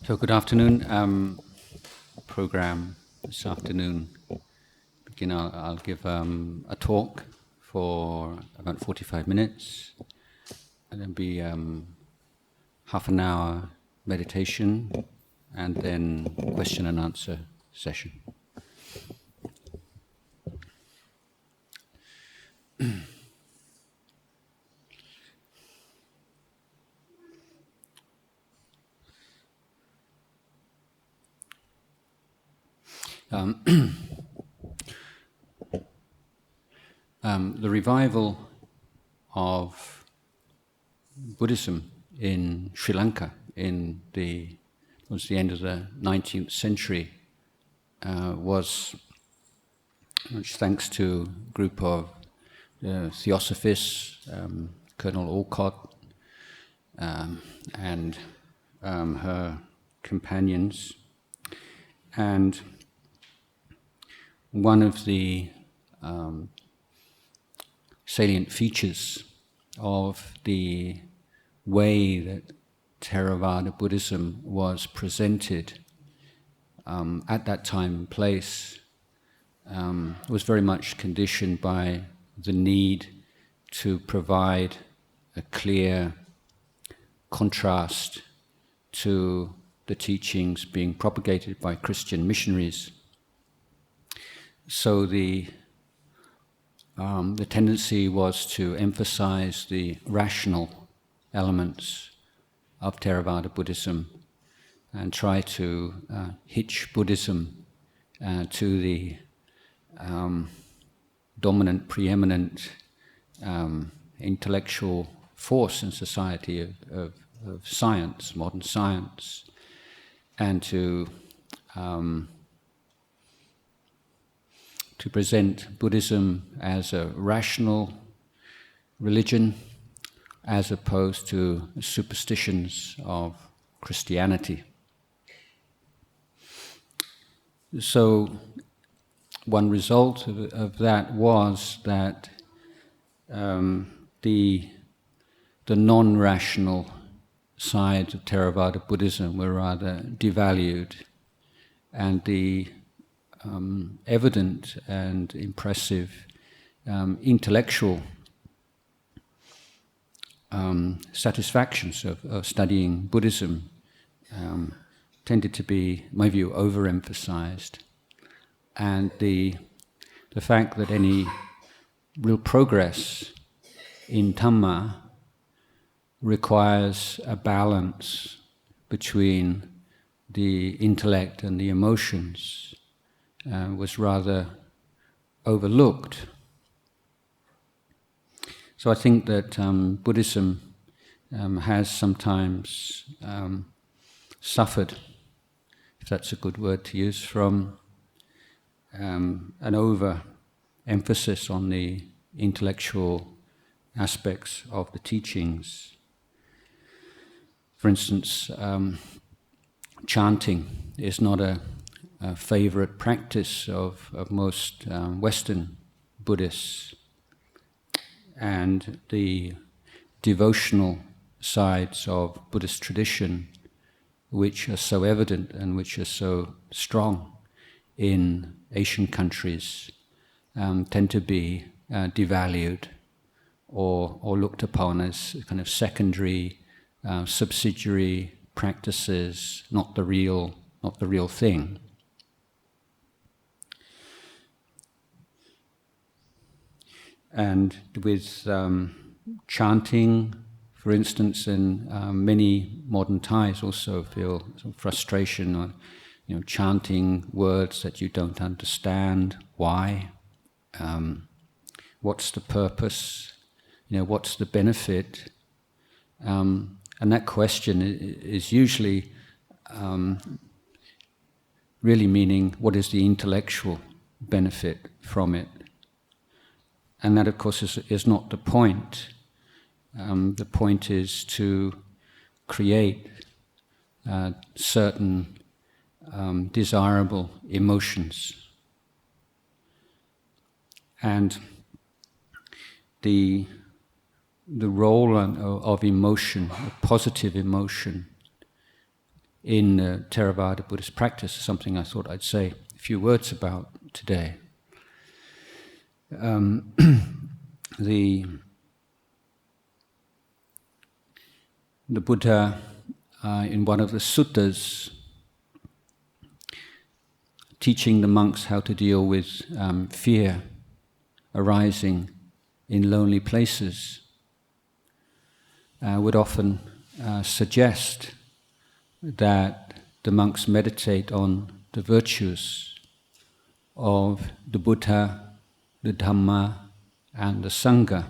So good afternoon. Program this afternoon. I'll give a talk for about 45 minutes, and then be half an hour meditation, and then question and answer session. The revival of Buddhism in Sri Lanka towards the end of the 19th century was much thanks to a group of theosophists, Colonel Olcott and her companions. And one of the salient features of the way that Theravada Buddhism was presented at that time and place was very much conditioned by the need to provide a clear contrast to the teachings being propagated by Christian missionaries. So the tendency was to emphasize the rational elements of Theravada Buddhism and try to hitch Buddhism to the dominant, preeminent intellectual force in society of science, modern science, and to present Buddhism as a rational religion as opposed to superstitions of Christianity. So one result of that was that the non-rational sides of Theravada Buddhism were rather devalued, and the evident and impressive intellectual satisfactions of studying Buddhism tended to be, in my view, overemphasized. And the fact that any real progress in Dhamma requires a balance between the intellect and the emotions was rather overlooked. So I think that Buddhism has sometimes suffered, if that's a good word to use, from an over-emphasis on the intellectual aspects of the teachings. For instance, chanting is not a favorite practice of most Western Buddhists, and the devotional sides of Buddhist tradition, which are so evident and which are so strong in Asian countries, tend to be devalued or looked upon as kind of secondary, subsidiary practices, not the real thing. And with chanting, for instance, and many modern Thais also feel some frustration on, chanting words that you don't understand. Why? What's the purpose? What's the benefit? And that question is usually really meaning, what is the intellectual benefit from it? And that, of course, is not the point. The point is to create certain desirable emotions. And the role of emotion, of positive emotion, in Theravada Buddhist practice, something I thought I'd say a few words about today. The Buddha, in one of the suttas, teaching the monks how to deal with fear arising in lonely places, would often suggest that the monks meditate on the virtues of the Buddha, the Dhamma, and the Sangha,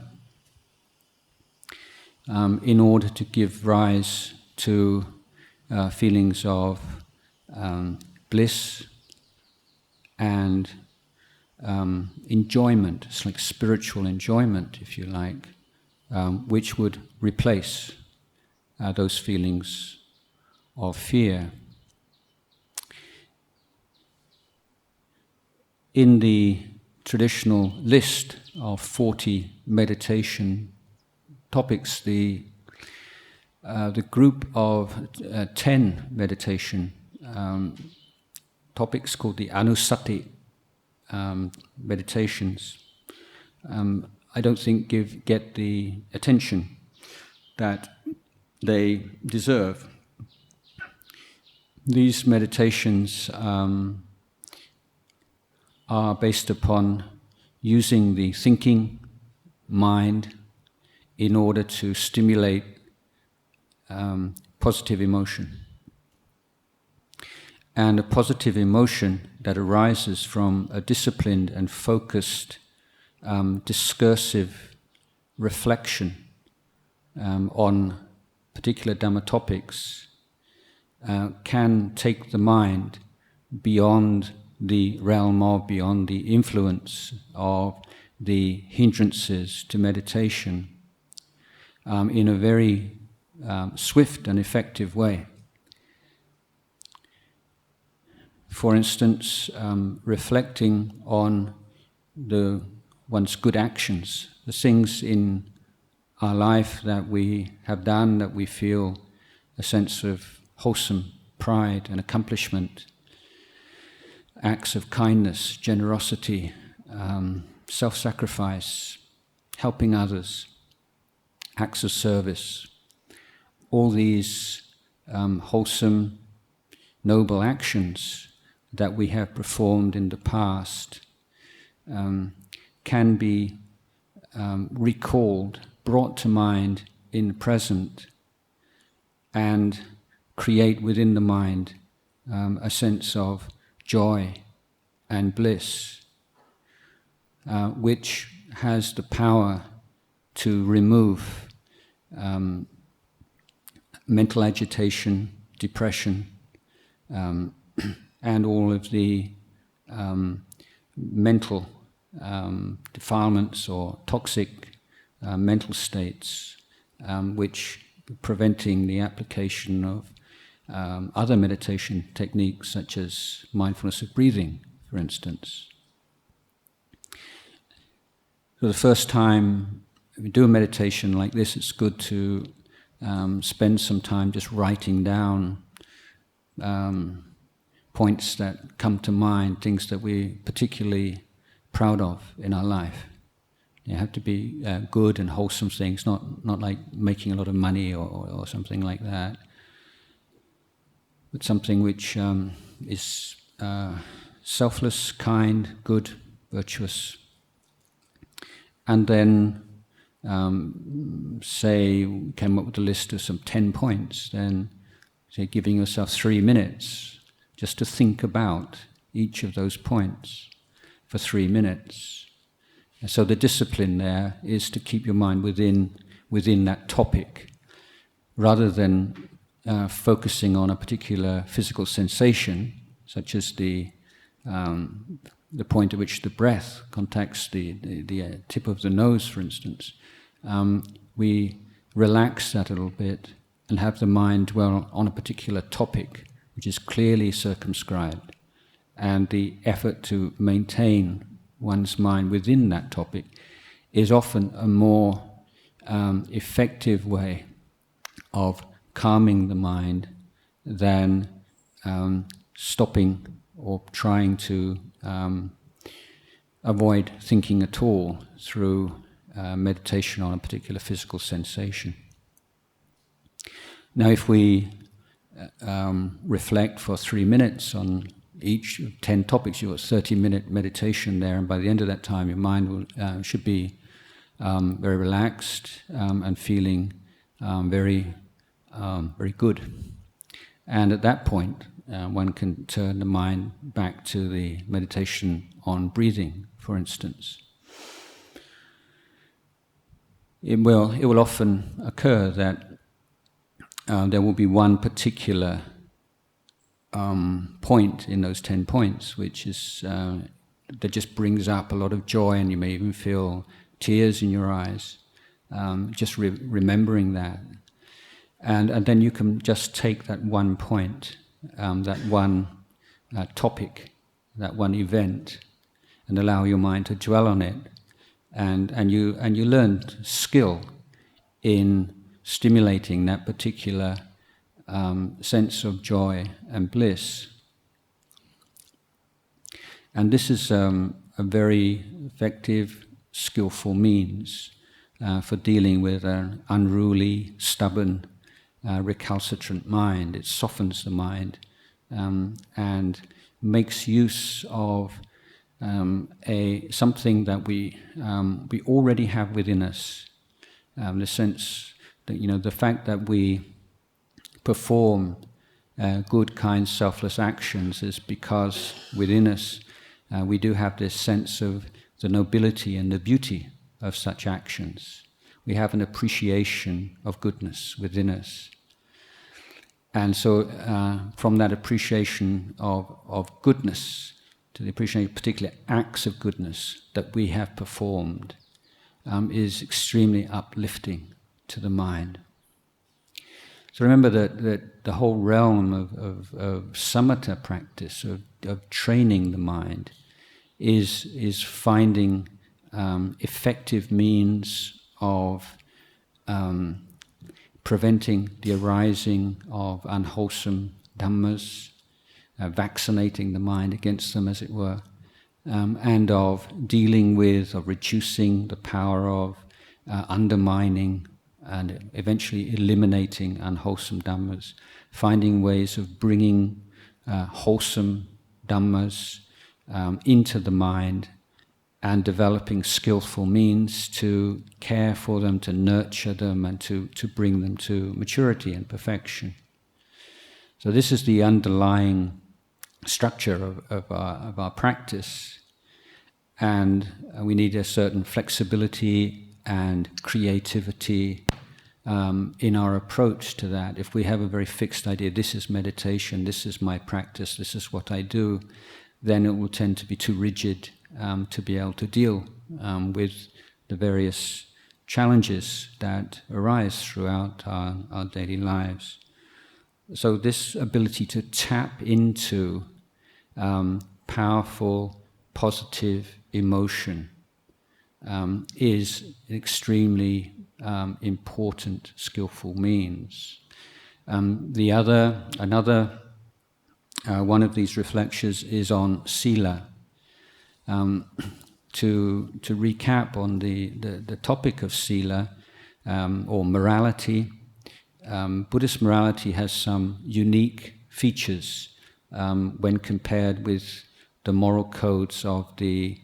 in order to give rise to feelings of bliss and enjoyment. It's like spiritual enjoyment, if you like, which would replace those feelings of fear. In the traditional list of 40 meditation topics, the group of 10 meditation topics called the Anusati meditations, I don't think get the attention that they deserve. These meditations are based upon using the thinking mind in order to stimulate positive emotion. And a positive emotion that arises from a disciplined and focused discursive reflection on particular Dhamma topics can take the mind beyond the realm of, beyond the influence of the hindrances to meditation in a very swift and effective way. For instance, reflecting on one's good actions, the things in our life that we have done that we feel a sense of wholesome pride and accomplishment, acts of kindness, generosity, self-sacrifice, helping others, acts of service. All these wholesome, noble actions that we have performed in the past can be recalled, brought to mind in the present, and create within the mind a sense of joy and bliss, which has the power to remove mental agitation, depression, and all of the mental defilements or toxic mental states, which are preventing the application of other meditation techniques such as mindfulness of breathing, for instance. So the first time we do a meditation like this, it's good to spend some time just writing down points that come to mind, things that we're particularly proud of in our life. They have to be good and wholesome things, not like making a lot of money or something like that, but something which is selfless, kind, good, virtuous. And then say we came up with a list of some 10 points, then say giving yourself 3 minutes just to think about each of those points for 3 minutes. And so the discipline there is to keep your mind within that topic, rather than focusing on a particular physical sensation, such as the point at which the breath contacts the tip of the nose, for instance. We relax that a little bit and have the mind dwell on a particular topic which is clearly circumscribed, and the effort to maintain one's mind within that topic is often a more effective way of calming the mind than stopping or trying to avoid thinking at all through meditation on a particular physical sensation. Now, if we reflect for 3 minutes on each 10 topics, you've got 30-minute meditation there, and by the end of that time, your mind should be very relaxed and feeling very good. And at that point, one can turn the mind back to the meditation on breathing, for instance. It will often occur that there will be one particular point in those 10 points, which is that just brings up a lot of joy, and you may even feel tears in your eyes, just remembering that. And then you can just take that one point, that one topic, that one event, and allow your mind to dwell on it, and you learn skill in stimulating that particular sense of joy and bliss. And this is a very effective, skillful means for dealing with an unruly, stubborn, recalcitrant mind. It softens the mind and makes use of something that we already have within us. The sense that, the fact that we perform good, kind, selfless actions is because within us we do have this sense of the nobility and the beauty of such actions. We have an appreciation of goodness within us. And so from that appreciation of goodness to the appreciation of particular acts of goodness that we have performed is extremely uplifting to the mind. So remember that the whole realm of samatha practice, of training the mind, is finding effective means of preventing the arising of unwholesome dhammas, vaccinating the mind against them, as it were, and of dealing with or reducing the power of undermining and eventually eliminating unwholesome dhammas, finding ways of bringing wholesome dhammas into the mind and developing skillful means to care for them, to nurture them, and to bring them to maturity and perfection. So this is the underlying structure of our practice, and we need a certain flexibility and creativity in our approach to that. If we have a very fixed idea, this is meditation, this is my practice, this is what I do, then it will tend to be too rigid to be able to deal with the various challenges that arise throughout our daily lives. So this ability to tap into powerful, positive emotion is an extremely important, skillful means. Another one of these reflections is on sila. To recap on the topic of sila or morality, Buddhist morality has some unique features when compared with the moral codes of the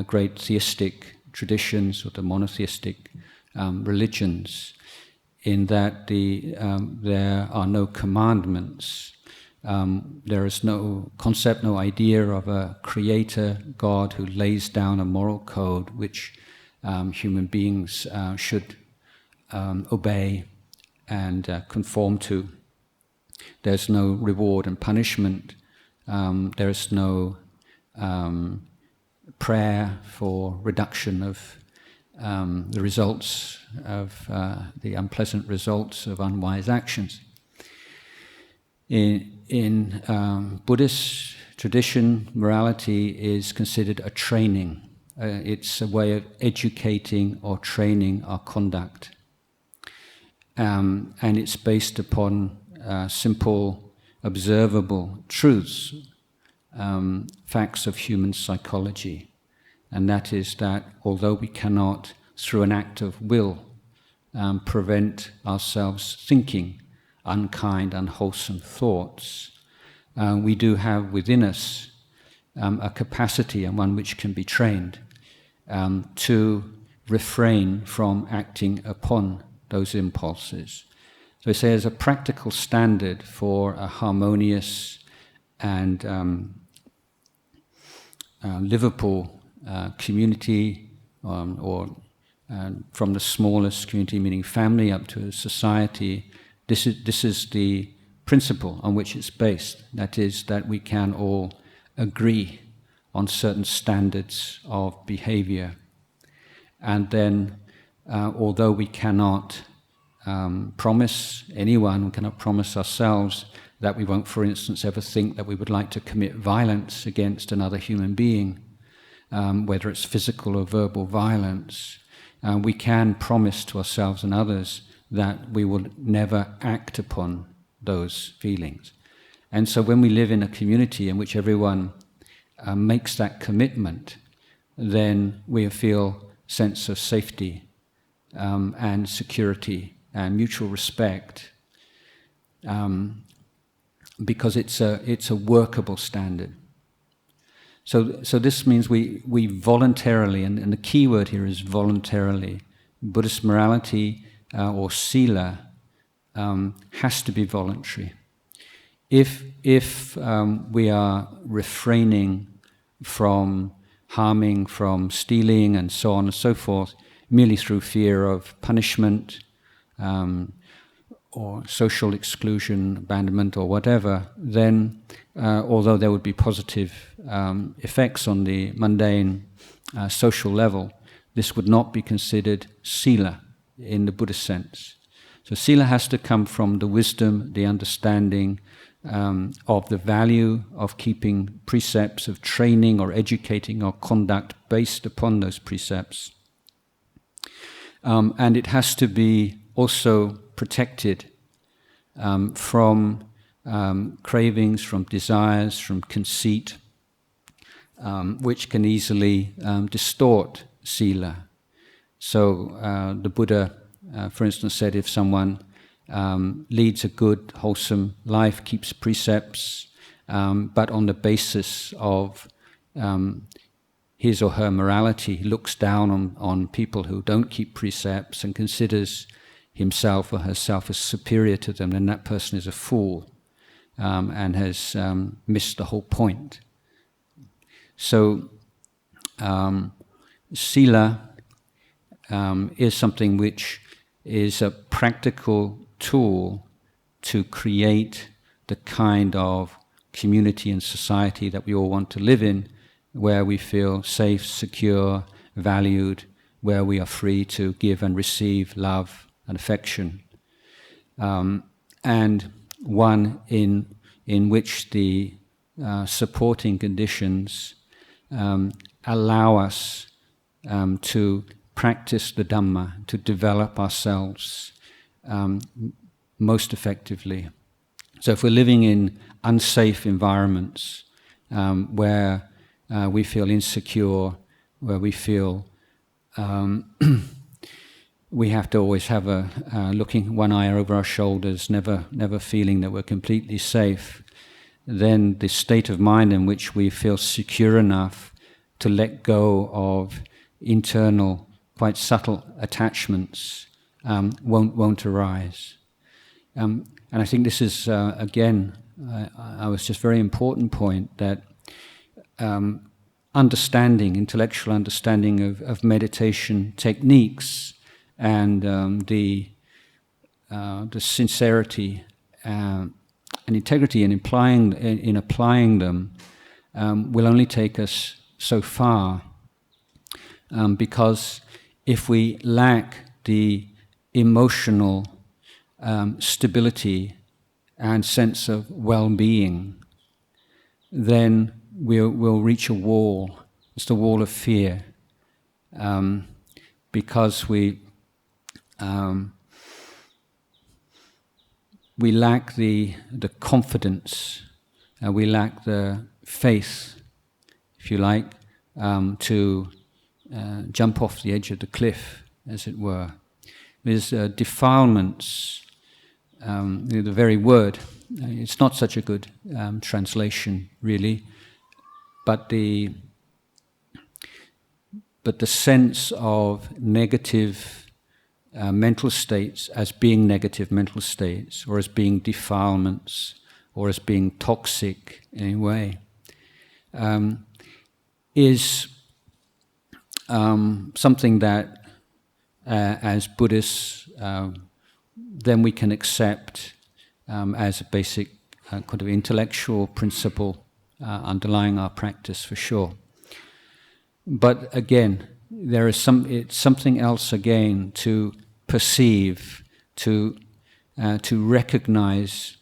great theistic traditions or the monotheistic religions, in that there are no commandments. There is no concept, no idea of a creator, God, who lays down a moral code which human beings should obey and conform to. There's no reward and punishment. There's no prayer for reduction of the results of the unpleasant results of unwise actions. In Buddhist tradition, morality is considered a training. It's a way of educating or training our conduct. And it's based upon simple observable truths, facts of human psychology. And that is that although we cannot, through an act of will, prevent ourselves thinking unkind, unwholesome thoughts, we do have within us a capacity, and one which can be trained, to refrain from acting upon those impulses. So we say as a practical standard for a harmonious and livable community, or from the smallest community, meaning family, up to a society, this is the principle on which it's based. That is, that we can all agree on certain standards of behavior. And then, although we cannot promise anyone, we cannot promise ourselves that we won't, for instance, ever think that we would like to commit violence against another human being, whether it's physical or verbal violence, we can promise to ourselves and others that we will never act upon those feelings. And so when we live in a community in which everyone makes that commitment, then we feel sense of safety and security and mutual respect, because it's a workable standard. So this means we voluntarily, and the key word here is voluntarily. Buddhist morality or sila has to be voluntary. If we are refraining from harming, from stealing, and so on and so forth, merely through fear of punishment, or social exclusion, abandonment, or whatever, then although there would be positive effects on the mundane social level, this would not be considered sila in the Buddhist sense. So sila has to come from the wisdom, the understanding of the value of keeping precepts, of training or educating our conduct based upon those precepts. And it has to be also protected from cravings, from desires, from conceit, which can easily distort sila. So the Buddha, for instance, said if someone leads a good, wholesome life, keeps precepts, but on the basis of his or her morality, looks down on people who don't keep precepts and considers himself or herself as superior to them, then that person is a fool and has missed the whole point. So sila is something which is a practical tool to create the kind of community and society that we all want to live in, where we feel safe, secure, valued, where we are free to give and receive love and affection, and one in which the supporting conditions allow us to practice the Dhamma, to develop ourselves most effectively. So if we're living in unsafe environments where we feel insecure, where we feel we have to always have looking one eye over our shoulders, never feeling that we're completely safe, then the state of mind in which we feel secure enough to let go of internal, quite subtle attachments won't arise. And I think this is, again, I was just very important point that intellectual understanding of meditation techniques and the sincerity and integrity in applying them will only take us so far, because if we lack the emotional stability and sense of well-being, then we'll reach a wall. It's the wall of fear, because we lack the confidence, we lack the faith, if you like, to jump off the edge of the cliff, as it were. There's defilements, the very word, it's not such a good translation, really, but the sense of negative mental states as being negative mental states, or as being defilements, or as being toxic in any way, is something that, as Buddhists, then we can accept as a basic kind of intellectual principle underlying our practice, for sure. But again, it's something else again to perceive, to recognize,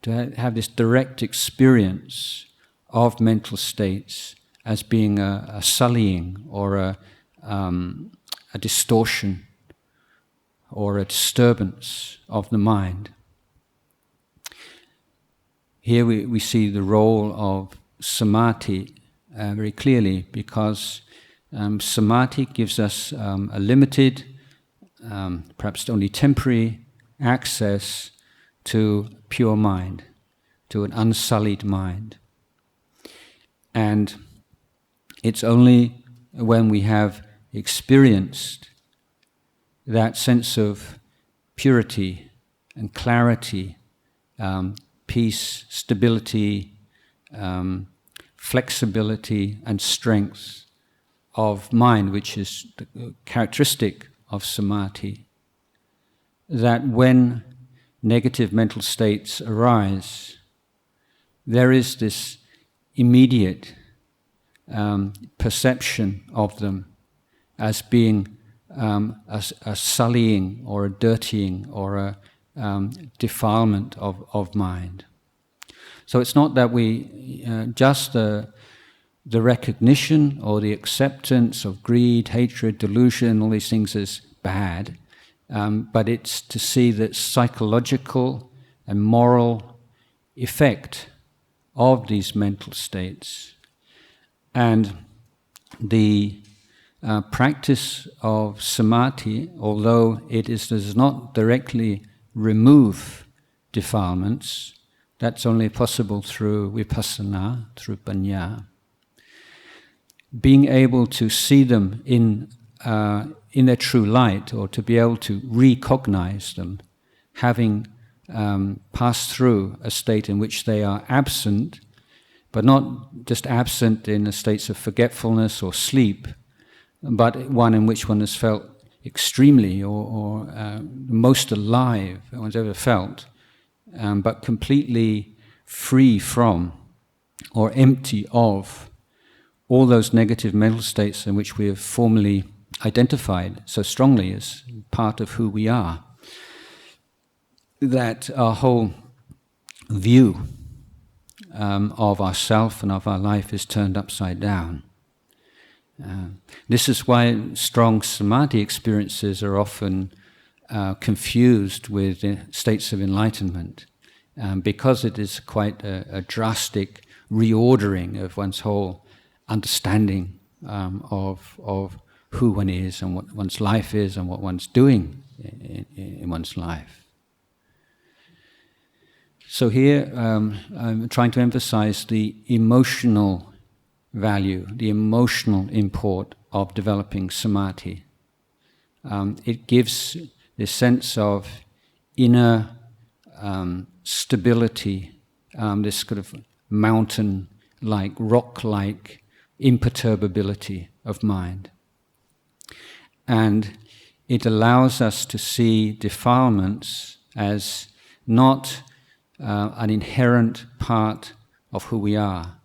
to have this direct experience of mental states as being a sullying or a distortion or a disturbance of the mind. Here we see the role of samadhi very clearly, because samadhi gives us a limited, perhaps only temporary, access to pure mind, to an unsullied mind. And it's only when we have experienced that sense of purity and clarity, peace, stability, flexibility and strength of mind, which is the characteristic of samadhi, that when negative mental states arise, there is this immediate perception of them as being a sullying or a dirtying or a defilement of mind. So it's not that we just the recognition or the acceptance of greed, hatred, delusion, all these things is bad, but it's to see the psychological and moral effect of these mental states. And the practice of samadhi, although it does not directly remove defilements, that's only possible through vipassana, through panya. Being able to see them in their true light, or to be able to recognize them, having passed through a state in which they are absent, but not just absent in the states of forgetfulness or sleep, but one in which one has felt extremely or most alive one's ever felt, but completely free from or empty of all those negative mental states in which we have formerly identified so strongly as part of who we are. That our whole view of ourself and of our life is turned upside down. This is why strong samadhi experiences are often confused with states of enlightenment, because it is quite a drastic reordering of one's whole understanding of who one is and what one's life is and what one's doing in one's life. So here I'm trying to emphasize the emotional value, the emotional import of developing samadhi. It gives this sense of inner stability, this kind of mountain-like, rock-like imperturbability of mind. And it allows us to see defilements as not an inherent part of who we are,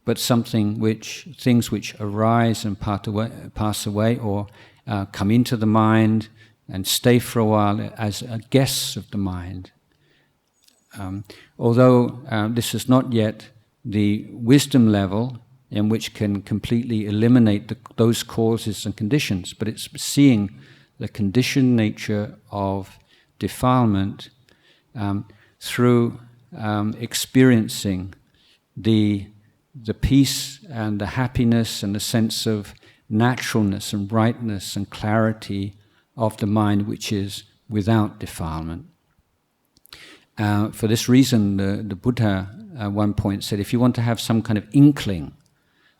but things which arise and pass away, or come into the mind and stay for a while as guests of the mind. Although this is not yet the wisdom level in which can completely eliminate those causes and conditions, but it's seeing the conditioned nature of defilement through experiencing the peace and the happiness and the sense of naturalness and brightness and clarity of the mind which is without defilement. For this reason, the Buddha at one point said, if you want to have some kind of inkling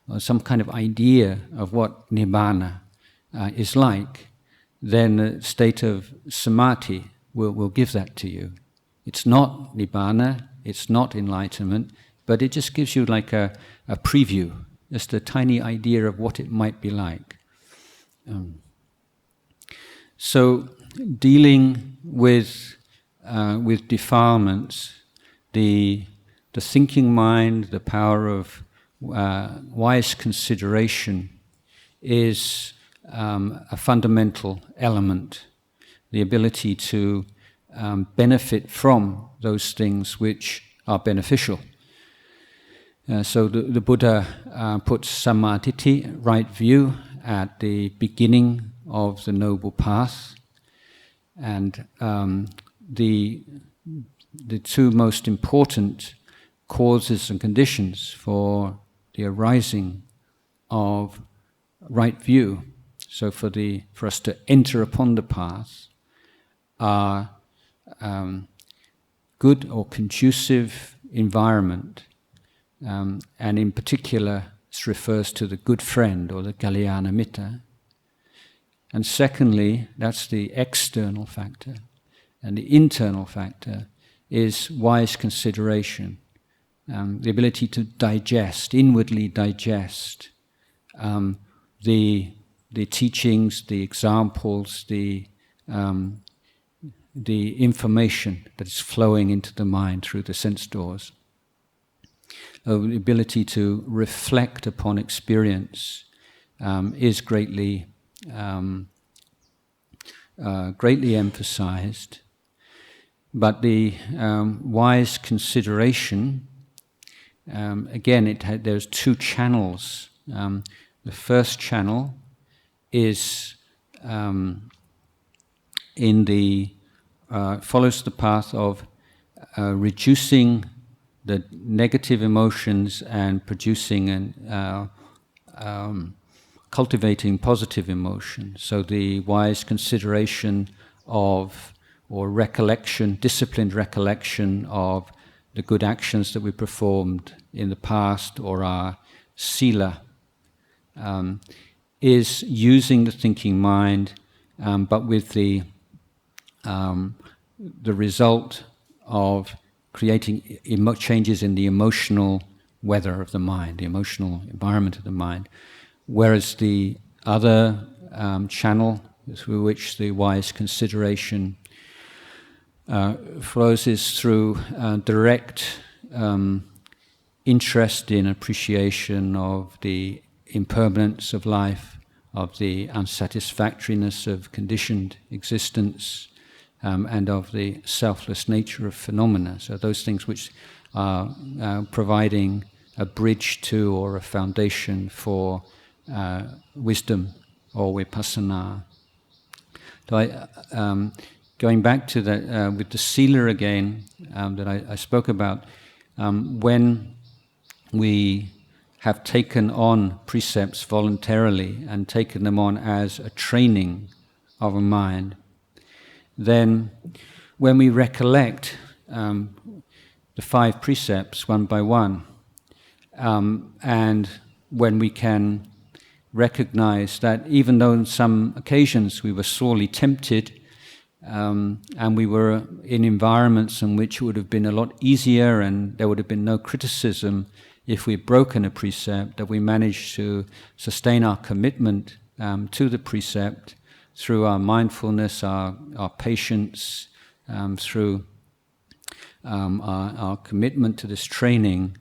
or some kind of idea of what Nibbana is like, then a state of samadhi will give that to you. It's not Nibbana, it's not enlightenment, but it just gives you like a preview, just a tiny idea of what it might be like. So dealing with defilements, the thinking mind, the power of wise consideration is a fundamental element. The ability to benefit from those things which are beneficial. So the Buddha puts samadhi, right view, at the beginning of the Noble Path, and the two most important causes and conditions for the arising of right view, so for us to enter upon the path, are good or conducive environment, and in particular this refers to the good friend or the Kalyana Mitta. And secondly, that's the external factor, and the internal factor is wise consideration, the ability to digest, inwardly digest the teachings, the examples, the information that is flowing into the mind through the sense doors. The ability to reflect upon experience is greatly emphasized, but the wise consideration, again, there's two channels. The first channel is follows the path of reducing the negative emotions and producing and cultivating positive emotion. So the wise consideration of, or recollection, disciplined recollection of the good actions that we performed in the past, or our sila, is using the thinking mind, but with the result of creating changes in the emotional weather of the mind, the emotional environment of the mind. Whereas the other channel through which the wise consideration flows is through direct interest in appreciation of the impermanence of life, of the unsatisfactoriness of conditioned existence, and of the selfless nature of phenomena. So those things which are providing a bridge to or a foundation for wisdom or vipassana. So going back to that, with the sila again, that I spoke about, when we have taken on precepts voluntarily and taken them on as a training of a mind, then when we recollect the 5 precepts one by one, and when we can recognize that even though on some occasions we were sorely tempted, and we were in environments in which it would have been a lot easier and there would have been no criticism if we'd broken a precept, that we managed to sustain our commitment to the precept through our mindfulness, our patience, through our commitment to this training,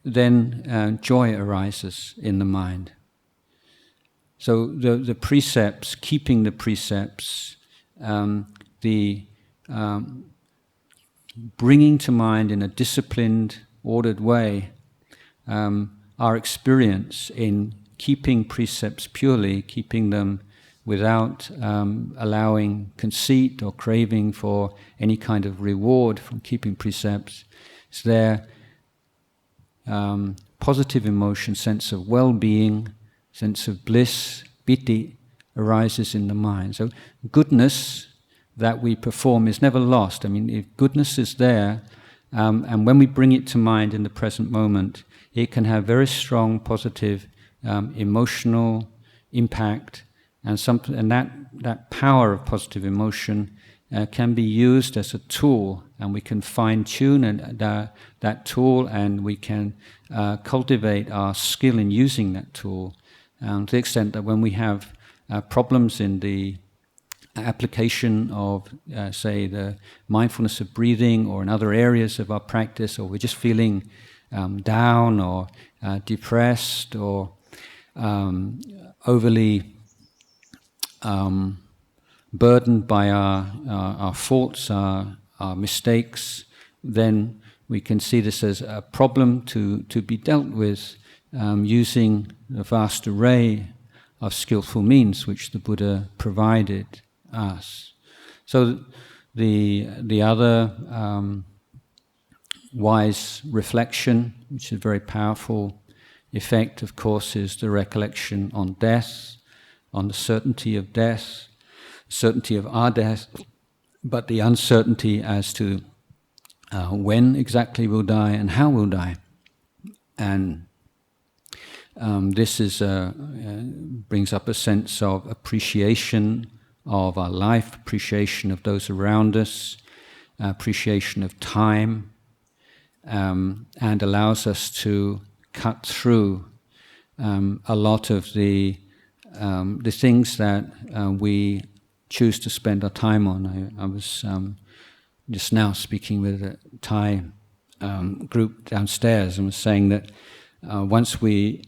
then joy arises in the mind. So the precepts, keeping the precepts, the bringing to mind in a disciplined, ordered way our experience in keeping precepts purely, keeping them without allowing conceit or craving for any kind of reward from keeping precepts. It's there. Positive emotion, sense of well-being, sense of bliss, piti, arises in the mind. So goodness that we perform is never lost. I mean, if goodness is there, and when we bring it to mind in the present moment, it can have very strong positive emotional impact, and that power of positive emotion can be used as a tool, and we can fine-tune that tool, and we can cultivate our skill in using that tool to the extent that when we have problems in the application of, say, the mindfulness of breathing or in other areas of our practice, or we're just feeling down or depressed or overly burdened by our faults, our mistakes, then we can see this as a problem to be dealt with using the vast array of skillful means which the Buddha provided us. So the other wise reflection, which is a very powerful effect, of course, is the recollection on death, on the certainty of death, certainty of our death, but the uncertainty as to when exactly we'll die and how we'll die. And this brings up a sense of appreciation of our life, appreciation of those around us, appreciation of time, and allows us to cut through a lot of the things that we choose to spend our time on. I was just now speaking with a Thai group downstairs and was saying that once we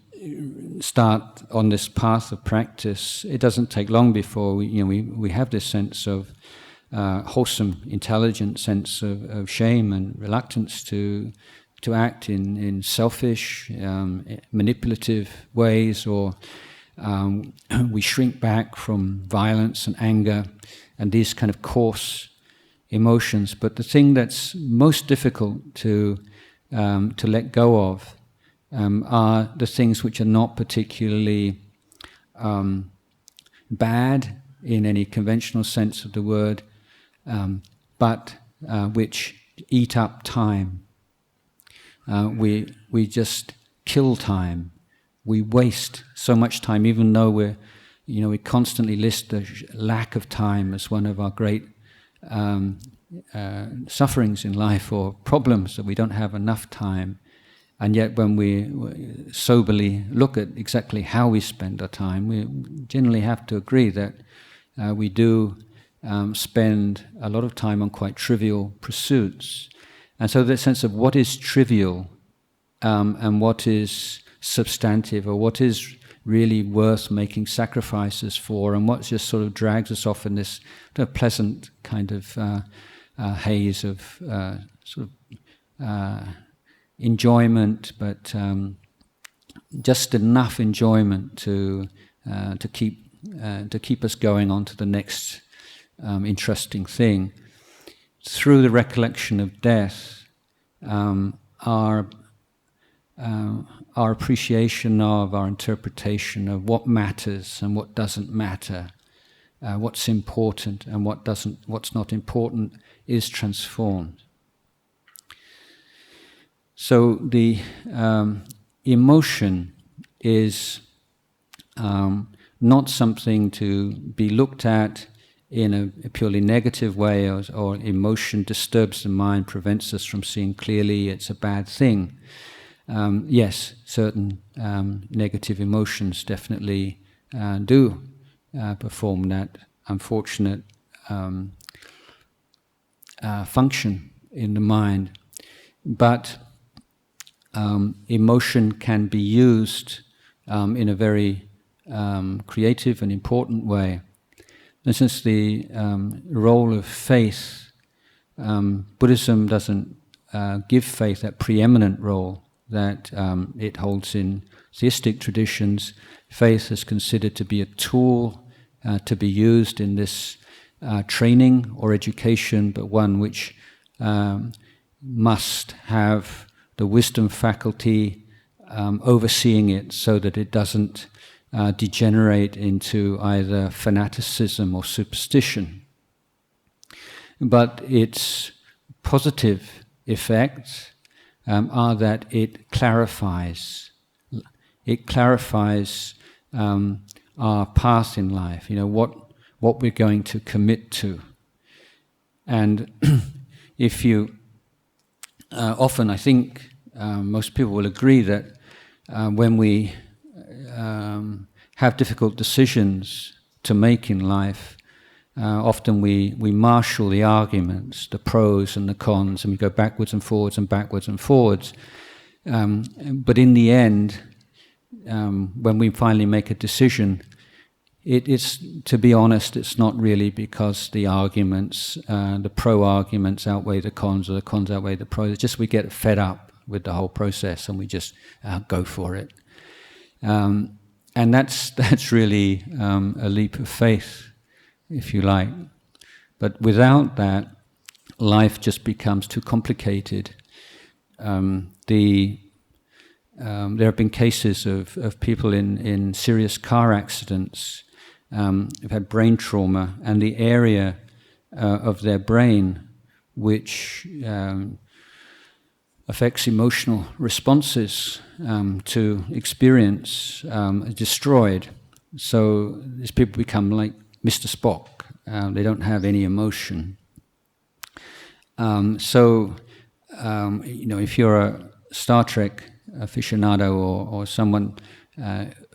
start on this path of practice, it doesn't take long before we have this sense of wholesome, intelligent sense of shame and reluctance to act in selfish, manipulative ways, or we shrink back from violence and anger and these kind of coarse emotions. But the thing that's most difficult to let go of are the things which are not particularly bad in any conventional sense of the word, but which eat up time. We just kill time. We waste so much time, even though we constantly list the lack of time as one of our great sufferings in life, or problems, that we don't have enough time. And yet when we soberly look at exactly how we spend our time, we generally have to agree that we do spend a lot of time on quite trivial pursuits. And so the sense of what is trivial and what is substantive, or what is really worth making sacrifices for, and what just sort of drags us off in this pleasant kind of haze of sort of enjoyment, but just enough enjoyment to keep us going on to the next interesting thing. Through the recollection of death, our appreciation of, our interpretation of what matters and what doesn't matter, what's important and what's not important, is transformed. So the emotion is not something to be looked at in a purely negative way, or emotion disturbs the mind, prevents us from seeing clearly, it's a bad thing. Yes, certain negative emotions definitely do perform that unfortunate function in the mind. But emotion can be used in a very creative and important way. For instance, the role of faith, Buddhism doesn't give faith that preeminent role that it holds in theistic traditions. Faith is considered to be a tool to be used in this training or education, but one which must have the wisdom faculty overseeing it so that it doesn't degenerate into either fanaticism or superstition. But its positive effects are that it clarifies. It clarifies our path in life. What we're going to commit to. And if you often, I think most people will agree that when we have difficult decisions to make in life, often we marshal the arguments, the pros and the cons, and we go backwards and forwards and backwards and forwards. But in the end, when we finally make a decision, it's, to be honest, it's not really because the arguments, the pro-arguments outweigh the cons, or the cons outweigh the pros. It's just we get fed up with the whole process and we just go for it. And that's really a leap of faith, if you like. But without that, life just becomes too complicated. There have been cases of people in serious car accidents who've had brain trauma, and the area of their brain which affects emotional responses to experience is destroyed. So these people become like Mr. Spock. They don't have any emotion. If you're a Star Trek aficionado or someone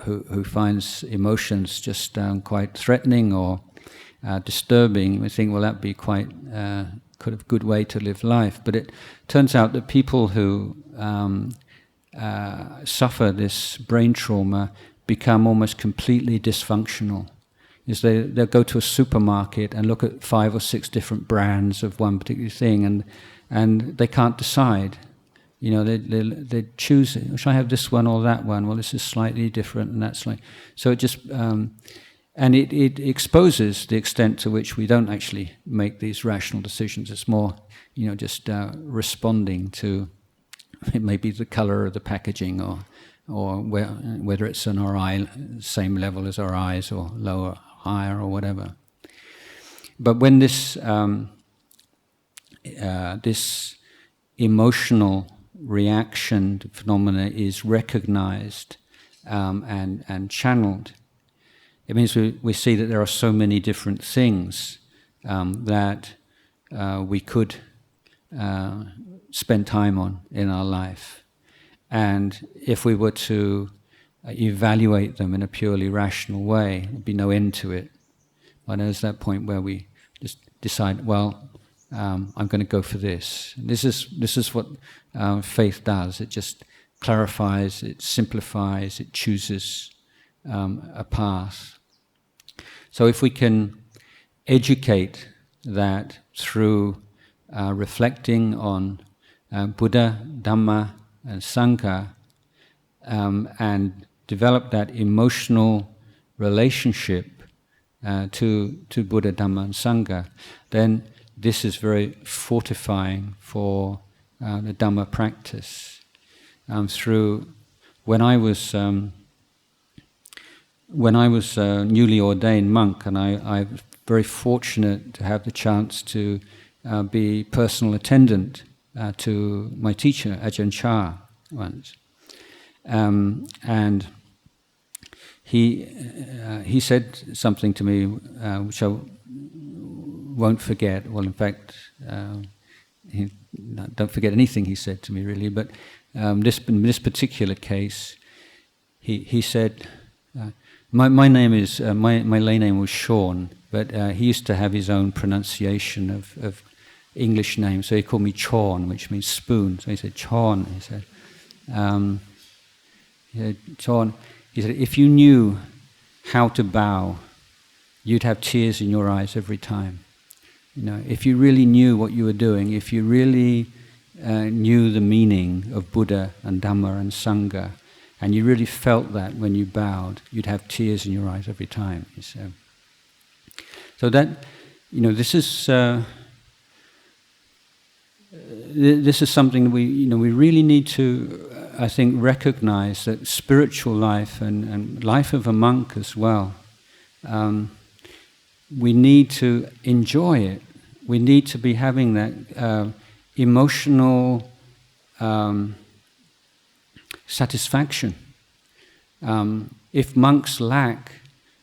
who finds emotions just quite threatening or disturbing, you would think, well, that'd be quite kind of good way to live life. But it turns out that people who suffer this brain trauma become almost completely dysfunctional. They'll go to a supermarket and look at 5 or 6 different brands of one particular thing, and they can't decide. They choose, should I have this one or that one? Well, this is slightly different, and that's like... So it just... and it exposes the extent to which we don't actually make these rational decisions. It's more, just responding to maybe the color of the packaging, or whether it's on our eye, same level as our eyes, or lower, higher, or whatever. But when this emotional reaction to phenomena is recognized and channeled, it means we see that there are so many different things that we could spend time on in our life. And if we were to evaluate them in a purely rational way, there'd be no end to it. But there's that point where we just decide, well, I'm going to go for this. And this is what faith does. It just clarifies, it simplifies, it chooses a path. So if we can educate that through reflecting on Buddha, Dhamma, and Sangha, and develop that emotional relationship to Buddha, Dhamma, and Sangha, then this is very fortifying for the Dhamma practice. When I was a newly ordained monk, and I was very fortunate to have the chance to be personal attendant to my teacher, Ajahn once. And he said something to me which I won't forget. Well, in fact, don't forget anything he said to me, really. But in this particular case, he said, my name is my lay name was Sean, but he used to have his own pronunciation of English names, so he called me Chon, which means spoon. So he said Chon. He said, Chon. He said, if you knew how to bow, you'd have tears in your eyes every time. If you really knew what you were doing, if you really knew the meaning of Buddha and Dhamma and Sangha, and you really felt that when you bowed, you'd have tears in your eyes every time, he said. So that, this is something we really need to, I think, recognize that spiritual life and life of a monk as well, we need to enjoy it. We need to be having that emotional satisfaction. If monks lack,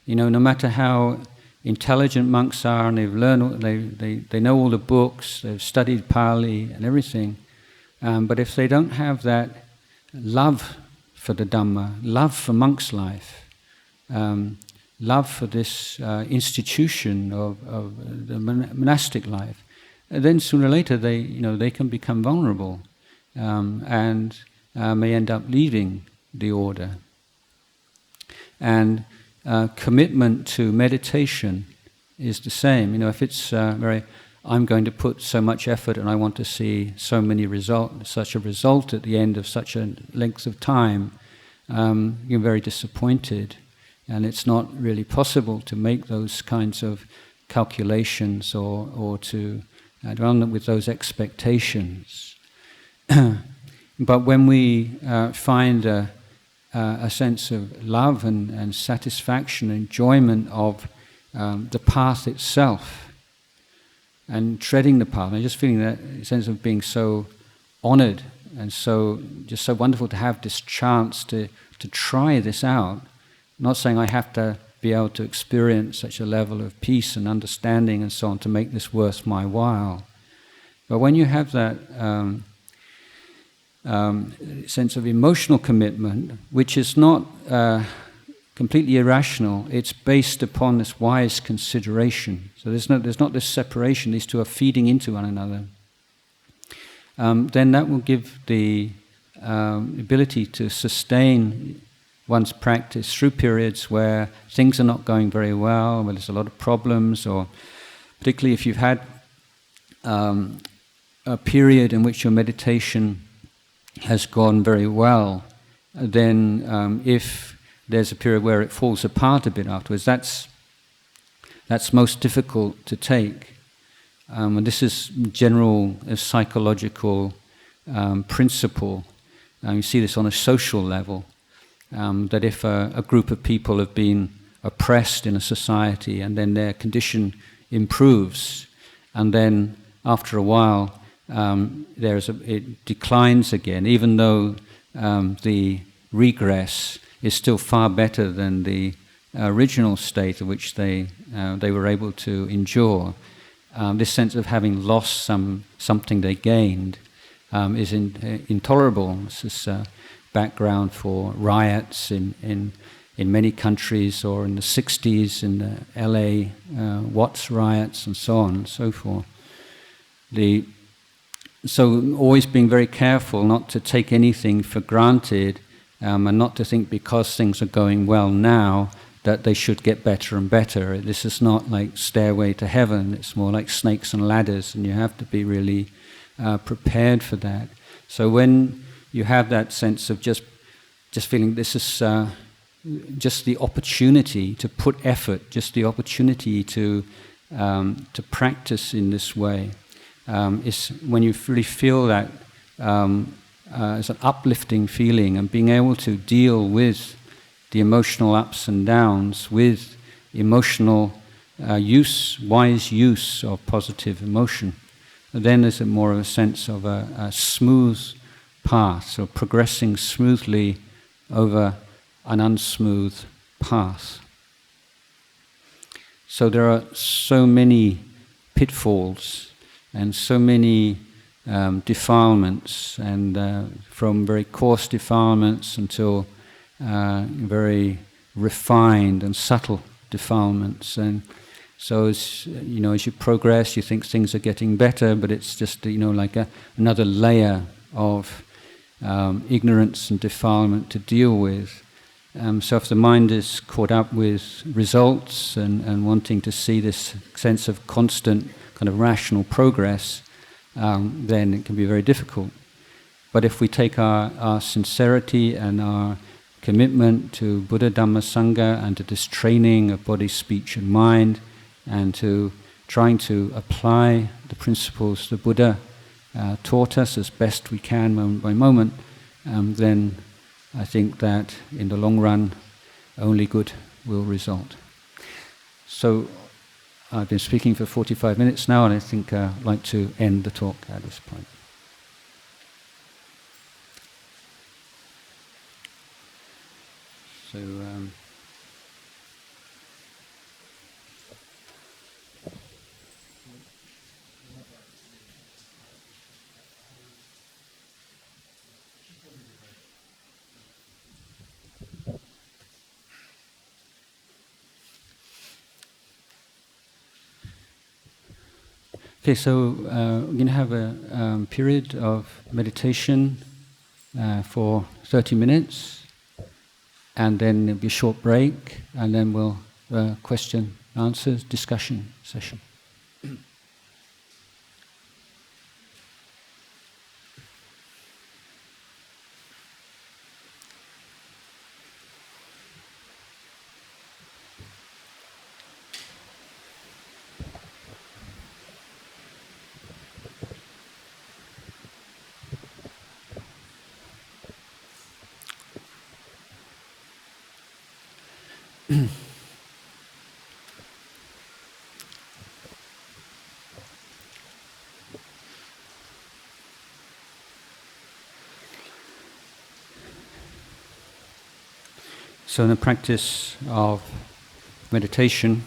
no matter how intelligent monks are, and they've learned, they know all the books, they've studied Pali and everything, but if they don't have that love for the Dhamma, love for monk's life, love for this institution of the monastic life, then sooner or later they can become vulnerable and may end up leaving the order. And commitment to meditation is the same. If it's I'm going to put so much effort and I want to see such a result at the end of such a length of time, you're very disappointed. And it's not really possible to make those kinds of calculations or to run with those expectations. But when we find a sense of love and satisfaction, enjoyment of the path itself, and treading the path, and just feeling that sense of being so honored and so wonderful to have this chance to try this out. Not saying I have to be able to experience such a level of peace and understanding and so on to make this worth my while. But when you have that sense of emotional commitment, which is not completely irrational, it's based upon this wise consideration. So there's not this separation, these two are feeding into one another. Then that will give the ability to sustain one's practice through periods where things are not going very well, where there's a lot of problems, or particularly if you've had a period in which your meditation has gone very well, then if there's a period where it falls apart a bit afterwards, that's most difficult to take. And this is general psychological principle. You see this on a social level. That if a group of people have been oppressed in a society and then their condition improves, and then after a while it declines again, even though the regress is still far better than the original state of which they were able to endure. This sense of having lost something they gained is intolerable. This is background for riots in many countries, or in the 60s in the LA Watts riots and so on and so forth. So always being very careful not to take anything for granted, and not to think because things are going well now that they should get better and better. This is not like Stairway to Heaven, it's more like snakes and ladders, and you have to be really prepared for that. So when you have that sense of just feeling this is just the opportunity to put effort, just the opportunity to practice in this way. Is when you really feel that as an uplifting feeling, and being able to deal with the emotional ups and downs with emotional wise use of positive emotion. And then there's more of a sense of a smooth path, so progressing smoothly over an unsmooth path. So there are so many pitfalls and so many defilements, and from very coarse defilements until very refined and subtle defilements. And so as you progress, you think things are getting better, but it's just like another layer of ignorance and defilement to deal with. So if the mind is caught up with results and wanting to see this sense of constant kind of rational progress, then it can be very difficult. But if we take our sincerity and our commitment to Buddha, Dhamma, Sangha, and to this training of body, speech and mind, and to trying to apply the principles the Buddha taught us as best we can moment by moment, then I think that in the long run only good will result. So I've been speaking for 45 minutes now, and I think I'd like to end the talk at this point. So okay, so we're going to have a period of meditation for 30 minutes, and then there'll be a short break, and then we'll question, answers, discussion session. So in the practice of meditation,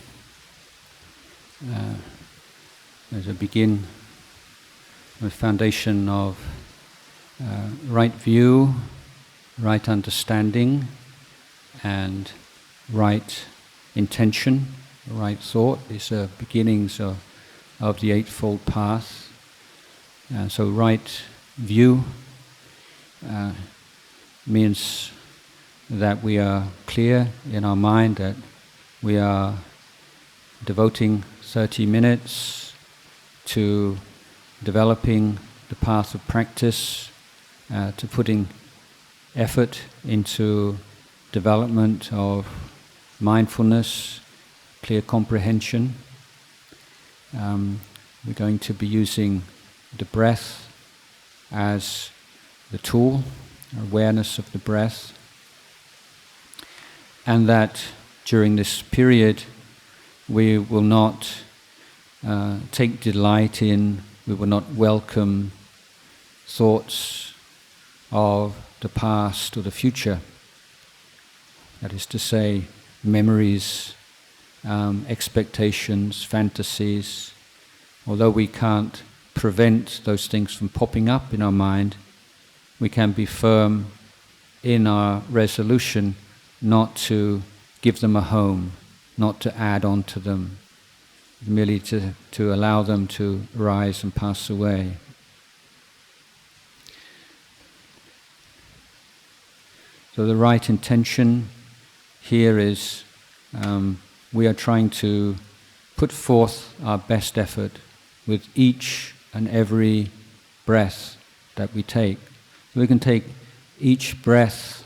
as a begin with foundation of right view, right understanding, and right intention, right thought. These are beginnings of the Eightfold Path. So right view means that we are clear in our mind that we are devoting 30 minutes to developing the path of practice, to putting effort into development of mindfulness, clear comprehension. We're going to be using the breath as the tool, awareness of the breath. And that during this period we will not take delight in, we will not welcome thoughts of the past or the future. That is to say, memories, expectations, fantasies. Although we can't prevent those things from popping up in our mind, we can be firm in our resolution not to give them a home, not to add on to them, merely to allow them to rise and pass away. So the right intention here is we are trying to put forth our best effort with each and every breath that we take. We can take each breath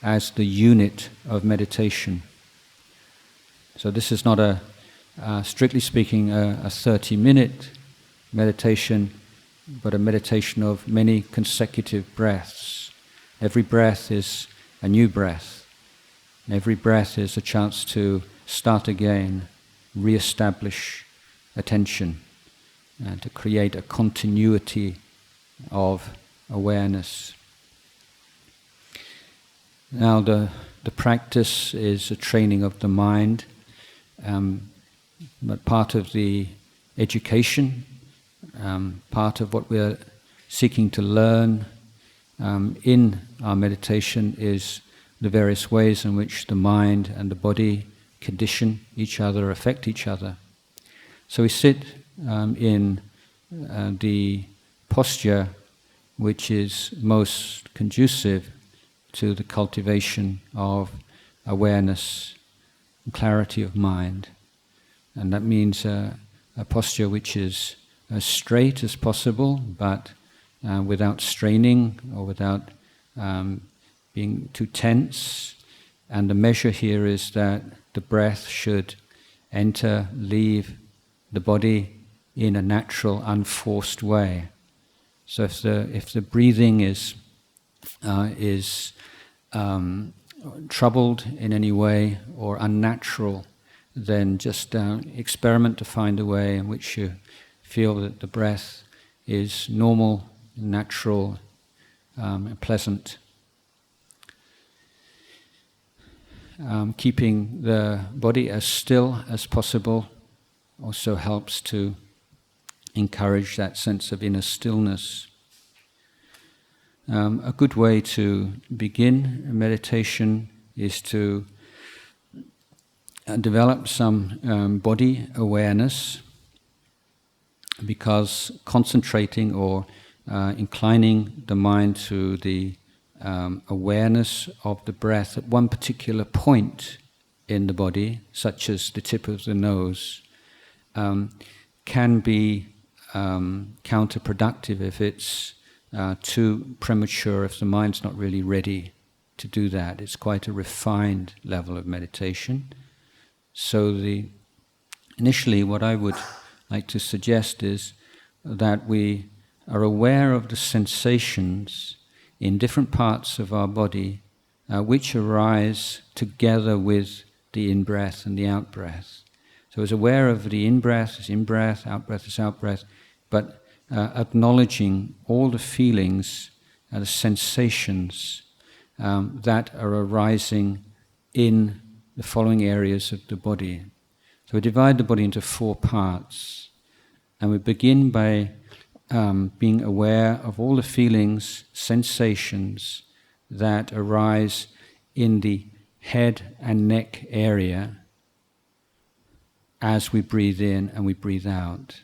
as the unit of meditation. So this is not strictly speaking, a 30-minute meditation, but a meditation of many consecutive breaths. Every breath is a new breath. Every breath is a chance to start again, re-establish attention, and to create a continuity of awareness. Now the practice is a training of the mind, but part of the education, part of what we're seeking to learn in our meditation is the various ways in which the mind and the body condition each other, affect each other. So we sit in the posture which is most conducive to the cultivation of awareness and clarity of mind. And that means a posture which is as straight as possible, but without straining or without being too tense. And the measure here is that the breath should enter, leave the body in a natural, unforced way. So if the breathing is troubled in any way or unnatural, then just experiment to find a way in which you feel that the breath is normal, natural, and pleasant. Keeping the body as still as possible also helps to encourage that sense of inner stillness. A good way to begin meditation is to develop some body awareness, because concentrating or inclining the mind to the awareness of the breath at one particular point in the body, such as the tip of the nose, can be counterproductive if it's too premature, if the mind's not really ready to do that. It's quite a refined level of meditation. So initially what I would like to suggest is that we are aware of the sensations in different parts of our body which arise together with the in-breath and the out-breath. So as aware of the in-breath as in-breath, out-breath as out-breath, but acknowledging all the feelings, the sensations that are arising in the following areas of the body. So we divide the body into 4 parts, and we begin by being aware of all the feelings, sensations that arise in the head and neck area as we breathe in and we breathe out.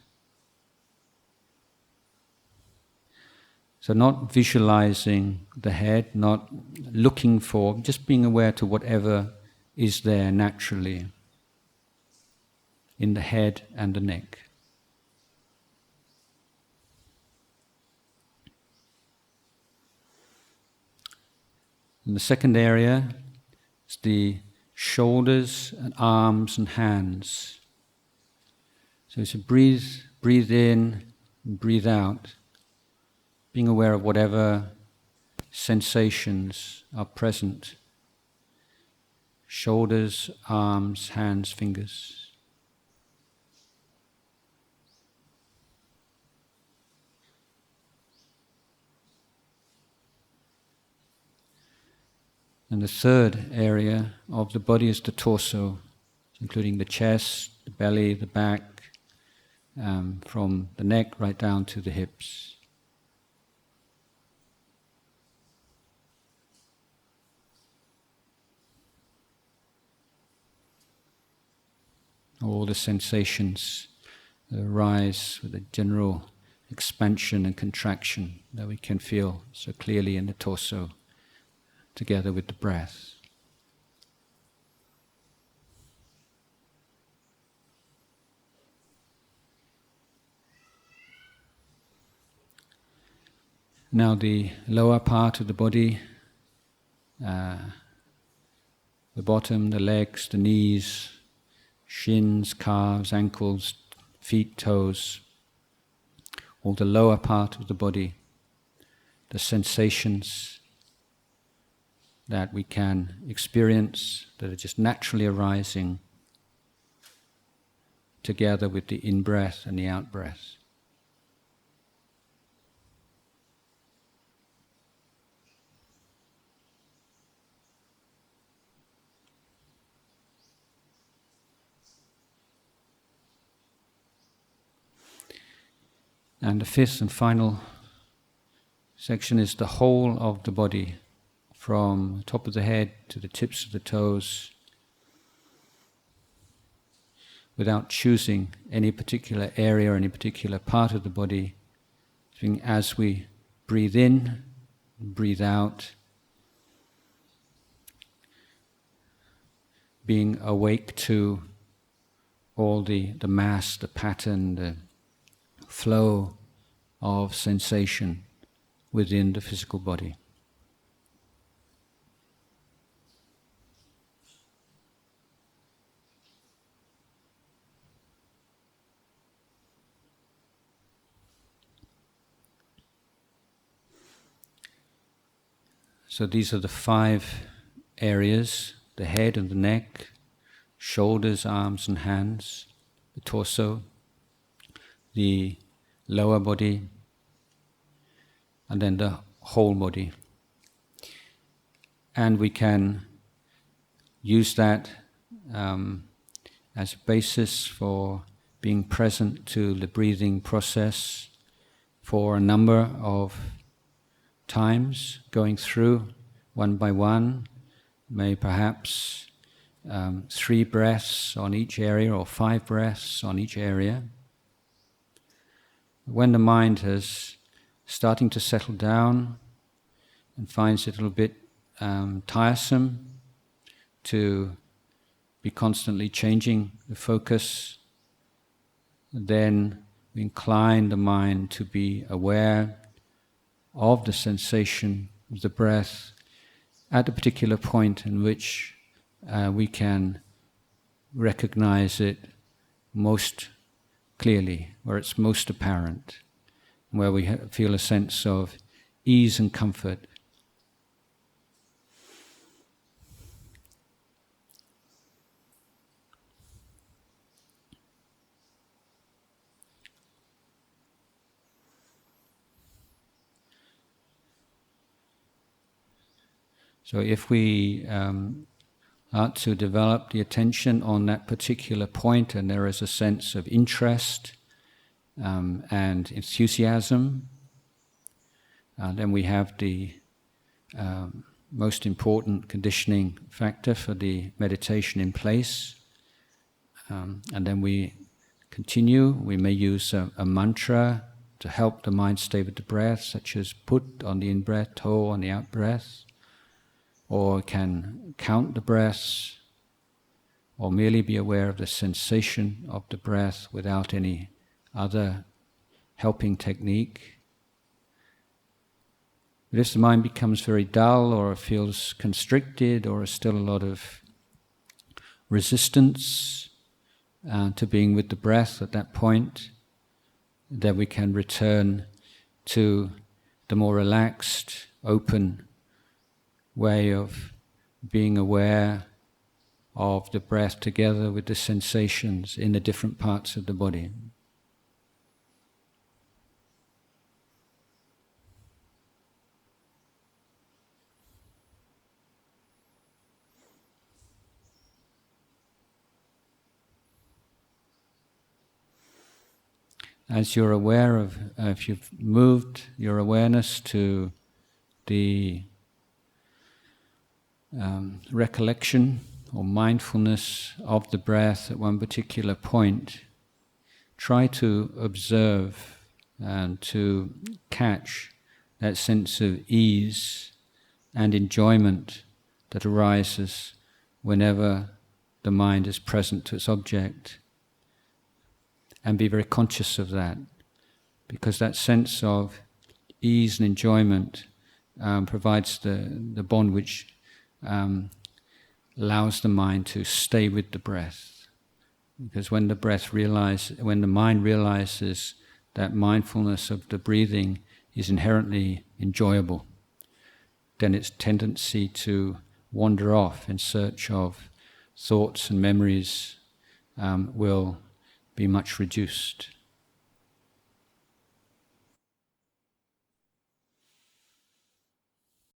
So not visualizing the head, not looking for, just being aware to whatever is there naturally in the head and the neck. And the second area is the shoulders and arms and hands. So it's a breathe in and breathe out, being aware of whatever sensations are present. Shoulders, arms, hands, fingers. And the third area of the body is the torso, including the chest, the belly, the back, from the neck right down to the hips. All the sensations that arise with a general expansion and contraction that we can feel so clearly in the torso, together with the breath. Now the lower part of the body, the bottom, the legs, the knees, shins, calves, ankles, feet, toes, all the lower part of the body, the sensations that we can experience that are just naturally arising together with the in-breath and the out-breath. And the fifth and final section is the whole of the body, from the top of the head to the tips of the toes, without choosing any particular area or any particular part of the body, as we breathe in, breathe out, being awake to all the mass, the pattern, the flow of sensation within the physical body. So these are the 5 areas: the head and the neck, shoulders, arms and hands, the torso, the lower body, and then the whole body. And we can use that as a basis for being present to the breathing process for a number of times, going through one by one, may perhaps 3 breaths on each area or 5 breaths on each area. When the mind is starting to settle down and finds it a little bit tiresome to be constantly changing the focus, then we incline the mind to be aware of the sensation of the breath at a particular point in which we can recognize it most clearly, where it's most apparent, where we feel a sense of ease and comfort. So if we are to develop the attention on that particular point, and there is a sense of interest and enthusiasm, then we have the most important conditioning factor for the meditation in place. And then we continue. We may use a mantra to help the mind stay with the breath, such as Put on the in-breath, To on the out-breath, or can count the breaths, or merely be aware of the sensation of the breath without any other helping technique. But if the mind becomes very dull, or feels constricted, or is still a lot of resistance to being with the breath at that point, then we can return to the more relaxed, open way of being aware of the breath together with the sensations in the different parts of the body. As you're aware of, if you've moved your awareness to the recollection or mindfulness of the breath at one particular point, try to observe and to catch that sense of ease and enjoyment that arises whenever the mind is present to its object. And be very conscious of that, because that sense of ease and enjoyment provides the bond which allows the mind to stay with the breath. Because when the mind realizes that mindfulness of the breathing is inherently enjoyable, then its tendency to wander off in search of thoughts and memories will be much reduced.